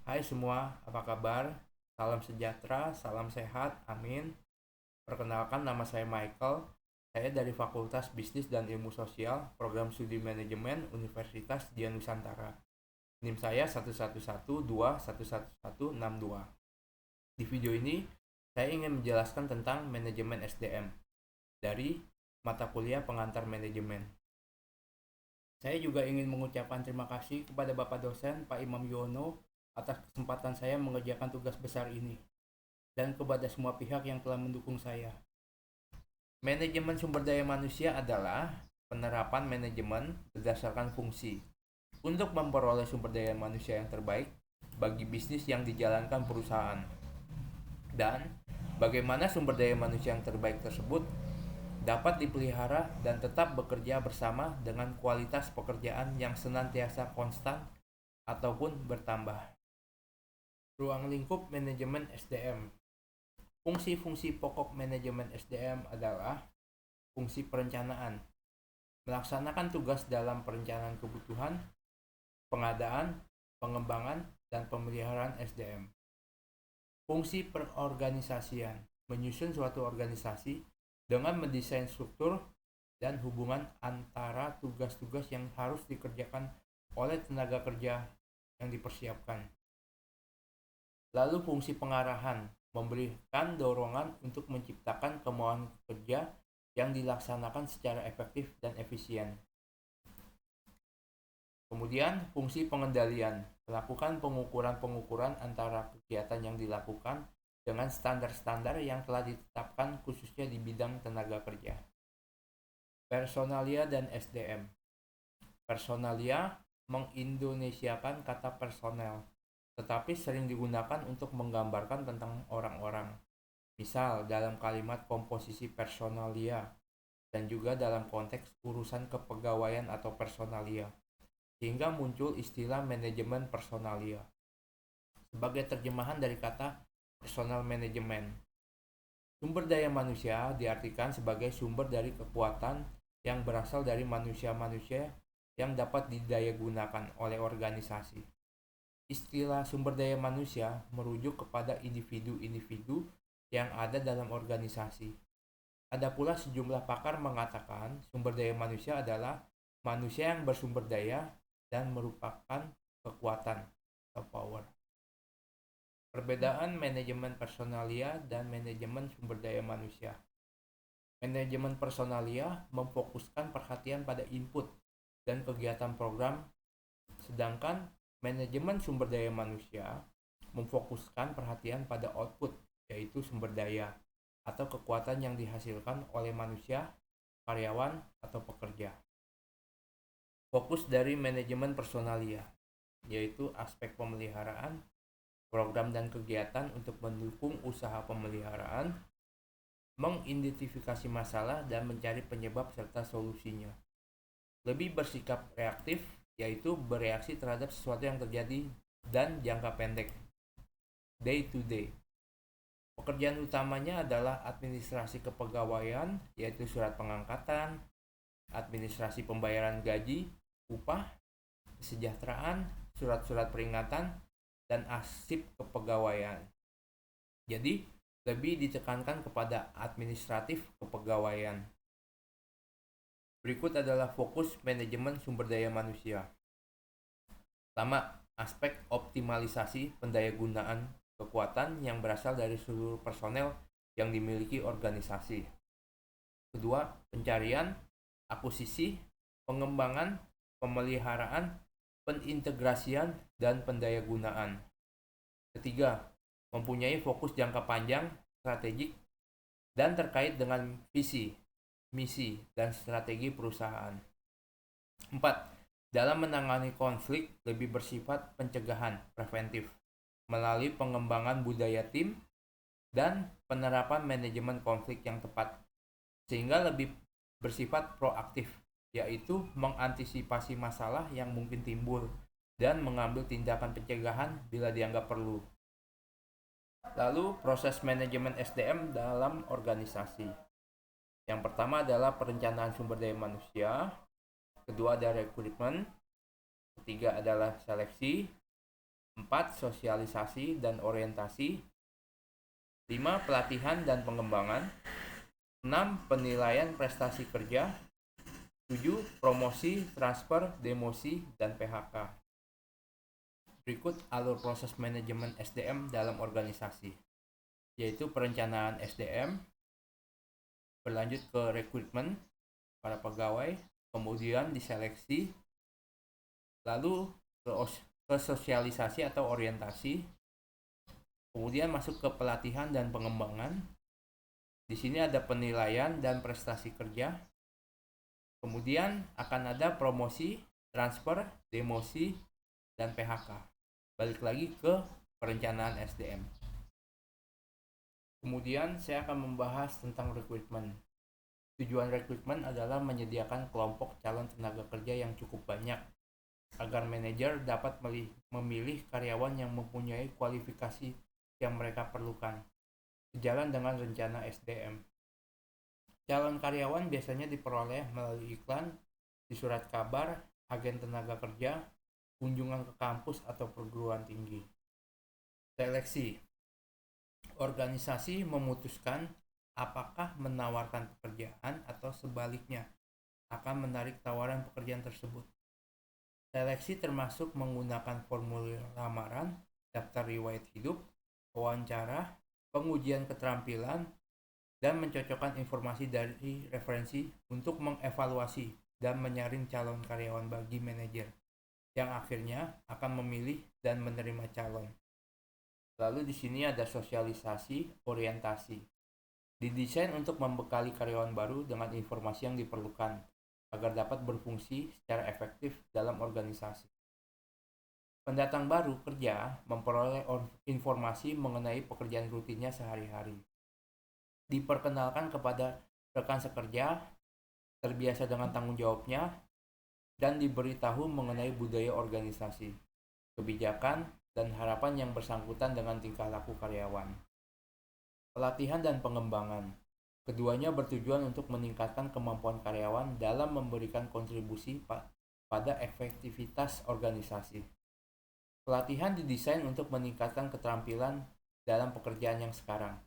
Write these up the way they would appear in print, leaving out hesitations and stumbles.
Hai semua, apa kabar? Salam sejahtera, salam sehat, amin. Perkenalkan, nama saya Michael. Saya dari Fakultas Bisnis dan Ilmu Sosial, Program Studi Manajemen Universitas Dian Nusantara. NIM saya 11121111162. Di video ini, saya ingin menjelaskan tentang manajemen SDM dari mata kuliah pengantar manajemen. Saya juga ingin mengucapkan terima kasih kepada Bapak dosen Pak Imam Yono atas kesempatan saya mengerjakan tugas besar ini, dan kepada semua pihak yang telah mendukung saya. Manajemen sumber daya manusia adalah penerapan manajemen berdasarkan fungsi untuk memperoleh sumber daya manusia yang terbaik bagi bisnis yang dijalankan perusahaan, dan bagaimana sumber daya manusia yang terbaik tersebut dapat dipelihara dan tetap bekerja bersama dengan kualitas pekerjaan yang senantiasa konstan ataupun bertambah. Ruang lingkup manajemen SDM. Fungsi-fungsi pokok manajemen SDM adalah fungsi perencanaan, melaksanakan tugas dalam perencanaan kebutuhan, pengadaan, pengembangan, dan pemeliharaan SDM. Fungsi perorganisasian, menyusun suatu organisasi dengan mendesain struktur dan hubungan antara tugas-tugas yang harus dikerjakan oleh tenaga kerja yang dipersiapkan. Lalu fungsi pengarahan, memberikan dorongan untuk menciptakan kemauan kerja yang dilaksanakan secara efektif dan efisien. Kemudian fungsi pengendalian, melakukan pengukuran-pengukuran antara kegiatan yang dilakukan dengan standar-standar yang telah ditetapkan khususnya di bidang tenaga kerja. Personalia dan SDM. Personalia mengindonesiakan kata personel, tetapi sering digunakan untuk menggambarkan tentang orang-orang. Misal dalam kalimat komposisi personalia dan juga dalam konteks urusan kepegawaian atau personalia, sehingga muncul istilah manajemen personalia sebagai terjemahan dari kata personal management. Sumber daya manusia diartikan sebagai sumber dari kekuatan yang berasal dari manusia-manusia yang dapat didayagunakan oleh organisasi. Istilah sumber daya manusia merujuk kepada individu-individu yang ada dalam organisasi. Ada pula sejumlah pakar mengatakan sumber daya manusia adalah manusia yang bersumber daya dan merupakan kekuatan atau power. Perbedaan manajemen personalia dan manajemen sumber daya manusia. Manajemen personalia memfokuskan perhatian pada input dan kegiatan program, sedangkan manajemen sumber daya manusia memfokuskan perhatian pada output, yaitu sumber daya atau kekuatan yang dihasilkan oleh manusia, karyawan, atau pekerja. Fokus dari manajemen personalia, yaitu aspek pemeliharaan, program dan kegiatan untuk mendukung usaha pemeliharaan, mengidentifikasi masalah dan mencari penyebab serta solusinya. Lebih bersikap reaktif, yaitu bereaksi terhadap sesuatu yang terjadi dan jangka pendek, day to day. Pekerjaan utamanya adalah administrasi kepegawaian, yaitu surat pengangkatan, administrasi pembayaran gaji, upah, kesejahteraan, surat-surat peringatan, dan arsip kepegawaian. Jadi, lebih ditekankan kepada administratif kepegawaian. Berikut adalah fokus manajemen sumber daya manusia. Pertama, aspek optimalisasi pendayagunaan kekuatan yang berasal dari seluruh personel yang dimiliki organisasi. Kedua, pencarian, akuisisi, pengembangan, pemeliharaan, penintegrasian, dan pendayagunaan. Ketiga, mempunyai fokus jangka panjang, strategik, dan terkait dengan visi, misi, dan strategi perusahaan. 4. Dalam menangani konflik lebih bersifat pencegahan, preventif, melalui pengembangan budaya tim dan penerapan manajemen konflik yang tepat, sehingga lebih bersifat proaktif, yaitu mengantisipasi masalah yang mungkin timbul dan mengambil tindakan pencegahan bila dianggap perlu. Lalu proses manajemen SDM dalam organisasi. Yang pertama adalah perencanaan sumber daya manusia, kedua ada rekrutmen, ketiga adalah seleksi, 4. Sosialisasi dan orientasi. 5. Pelatihan dan pengembangan. 6. Penilaian prestasi kerja. 7. Promosi, transfer, demosi, dan PHK. Berikut alur proses manajemen SDM dalam organisasi, yaitu perencanaan SDM, berlanjut ke rekrutmen para pegawai, kemudian diseleksi, lalu ke sosialisasi atau orientasi, kemudian masuk ke pelatihan dan pengembangan. Di sini ada penilaian dan prestasi kerja. Kemudian akan ada promosi, transfer, demosi, dan PHK. Balik lagi ke perencanaan SDM. Kemudian saya akan membahas tentang rekrutmen. Tujuan rekrutmen adalah menyediakan kelompok calon tenaga kerja yang cukup banyak agar manajer dapat memilih karyawan yang mempunyai kualifikasi yang mereka perlukan, sejalan dengan rencana SDM. Calon karyawan biasanya diperoleh melalui iklan, di surat kabar, agen tenaga kerja, kunjungan ke kampus atau perguruan tinggi. Seleksi. Organisasi memutuskan apakah menawarkan pekerjaan atau sebaliknya akan menarik tawaran pekerjaan tersebut. Seleksi termasuk menggunakan formulir lamaran, daftar riwayat hidup, wawancara, pengujian keterampilan, dan mencocokkan informasi dari referensi untuk mengevaluasi dan menyaring calon karyawan bagi manajer, yang akhirnya akan memilih dan menerima calon. Lalu di sini ada sosialisasi, orientasi. Didesain untuk membekali karyawan baru dengan informasi yang diperlukan agar dapat berfungsi secara efektif dalam organisasi. Pendatang baru kerja memperoleh informasi mengenai pekerjaan rutinnya sehari-hari. Diperkenalkan kepada rekan sekerja, terbiasa dengan tanggung jawabnya, dan diberitahu mengenai budaya organisasi, kebijakan, dan harapan yang bersangkutan dengan tingkah laku karyawan. Pelatihan dan pengembangan. Keduanya bertujuan untuk meningkatkan kemampuan karyawan dalam memberikan kontribusi pada efektivitas organisasi. Pelatihan didesain untuk meningkatkan keterampilan dalam pekerjaan yang sekarang.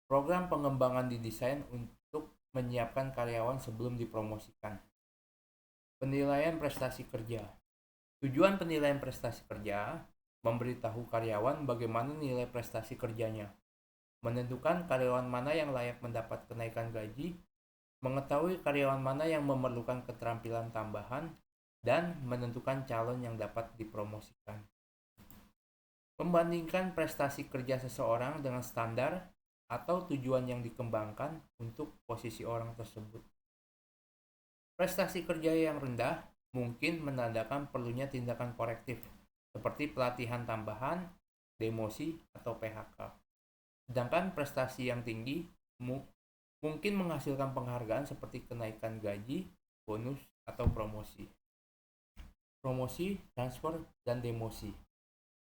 Program pengembangan didesain untuk menyiapkan karyawan sebelum dipromosikan. Penilaian prestasi kerja. Tujuan penilaian prestasi kerja memberitahu karyawan bagaimana nilai prestasi kerjanya, menentukan karyawan mana yang layak mendapat kenaikan gaji, mengetahui karyawan mana yang memerlukan keterampilan tambahan, dan menentukan calon yang dapat dipromosikan. Membandingkan prestasi kerja seseorang dengan standar atau tujuan yang dikembangkan untuk posisi orang tersebut. Prestasi kerja yang rendah mungkin menandakan perlunya tindakan korektif seperti pelatihan tambahan, demosi, atau PHK. Sedangkan prestasi yang tinggi mungkin menghasilkan penghargaan seperti kenaikan gaji, bonus, atau promosi. Promosi, transfer, dan demosi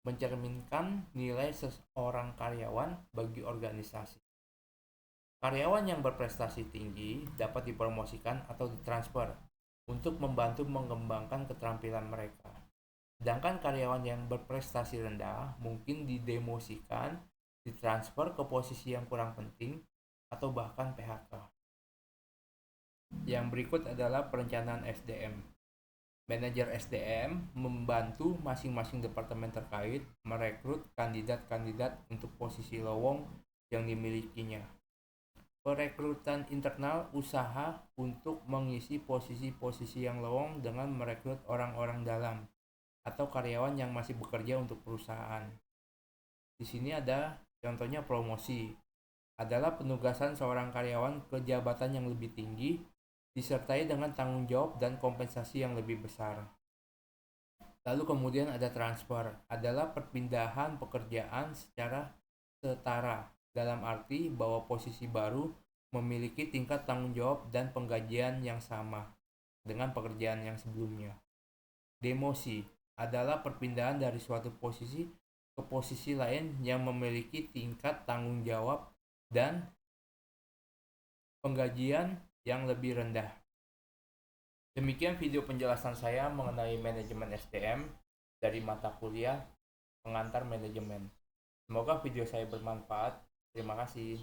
mencerminkan nilai seorang karyawan bagi organisasi. Karyawan yang berprestasi tinggi dapat dipromosikan atau ditransfer untuk membantu mengembangkan keterampilan mereka. Sedangkan karyawan yang berprestasi rendah mungkin didemosikan, ditransfer ke posisi yang kurang penting, atau bahkan PHK. Yang berikut adalah perencanaan SDM. Manajer SDM membantu masing-masing departemen terkait merekrut kandidat-kandidat untuk posisi lowong yang dimilikinya. Perekrutan internal usaha untuk mengisi posisi-posisi yang lowong dengan merekrut orang-orang dalam atau karyawan yang masih bekerja untuk perusahaan. Di sini ada contohnya promosi. Adalah penugasan seorang karyawan ke jabatan yang lebih tinggi disertai dengan tanggung jawab dan kompensasi yang lebih besar. Lalu kemudian ada transfer, adalah perpindahan pekerjaan secara setara, dalam arti bahwa posisi baru memiliki tingkat tanggung jawab dan penggajian yang sama dengan pekerjaan yang sebelumnya. Demosi adalah perpindahan dari suatu posisi ke posisi lain yang memiliki tingkat tanggung jawab dan penggajian yang lebih rendah. Demikian video penjelasan saya mengenai manajemen SDM dari mata kuliah pengantar manajemen. Semoga video saya bermanfaat. Terima kasih.